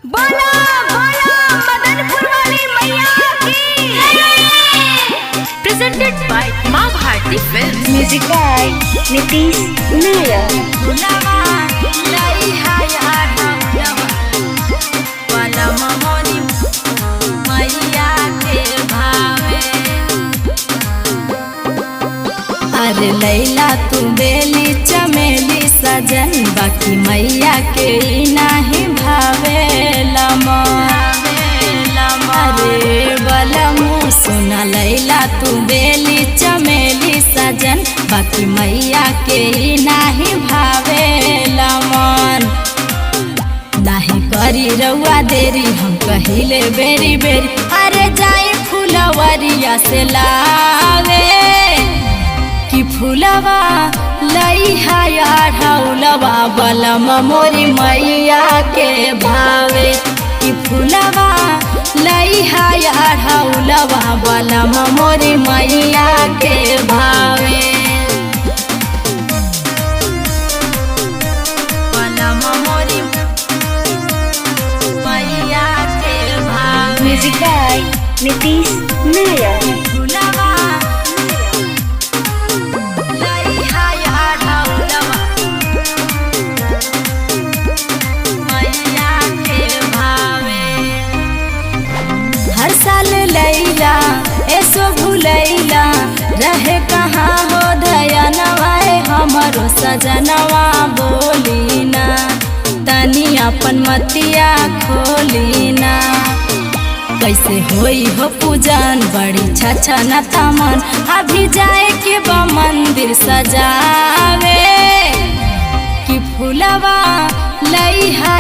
बोला बोला मदनपुर वाली मैया की। presented by Maa Bharati film. Music by Nitish Nair. अरे लैला तू बेली चमेली सजन बाकी मैया के नाही भावेला अरे बलमु सुना लैला तू बेली चमेली सजन बाकी मैया के नाही भावेला मन नाही करी रउआ देरी हम कहिले बेरी बेरी अरे जाए फुलवरिया से लावे कि फुलवा लइहा ढौलवा बलम मोरी मैया के भावे कि फुलवा लइहा ढौलवा बलम मोरी मैया के भावे बलम मोरी मैया के भावे म्यूजिक बाय नीतीश नायर। फुलवा हर साल लैला ऐसो भूलैला रहे कहाँ हो दयानवा हमरो सजनवा बोलीना तनी अपन मतिया खोलीना कैसे होई हो पूजन बड़ी छछा न तमन अभी जाए के बा मंदिर सजावे कि फुलवा लइहा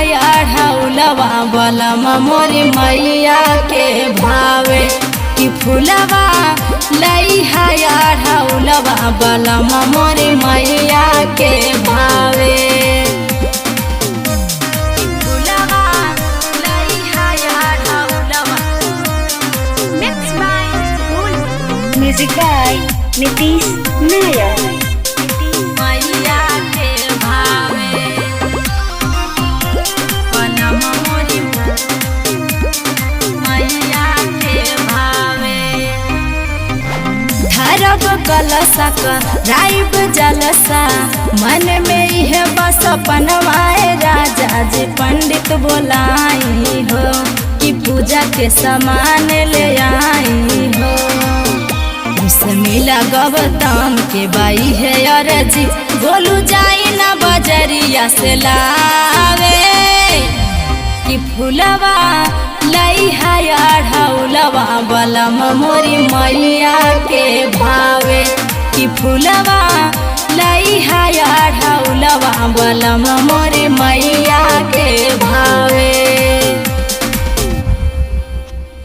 ढौलवा बलम मोरी मैया के भावे कि फुलवा लइहा ढौलवा बलम मोरी मैया के भावे फुलवा लइहा ढौलवा mix by music by Nitish Nair. मैया के भावे बलम मोरी मैया के भावे धरब कलसा का राइब जलसा मन में यह बस पनवाए राजा जी पंडित बोलाई हो कि पूजा के सामान ले आई हो उससे मिला गौतम के बाई है अरजी बोलू जाई ना बजरिया से लावे कि फुलवा लइहा ढौलवा बलम मोरी मैया के भावे कि फुलवा लइहा ढौलवा बलम मोरी मैया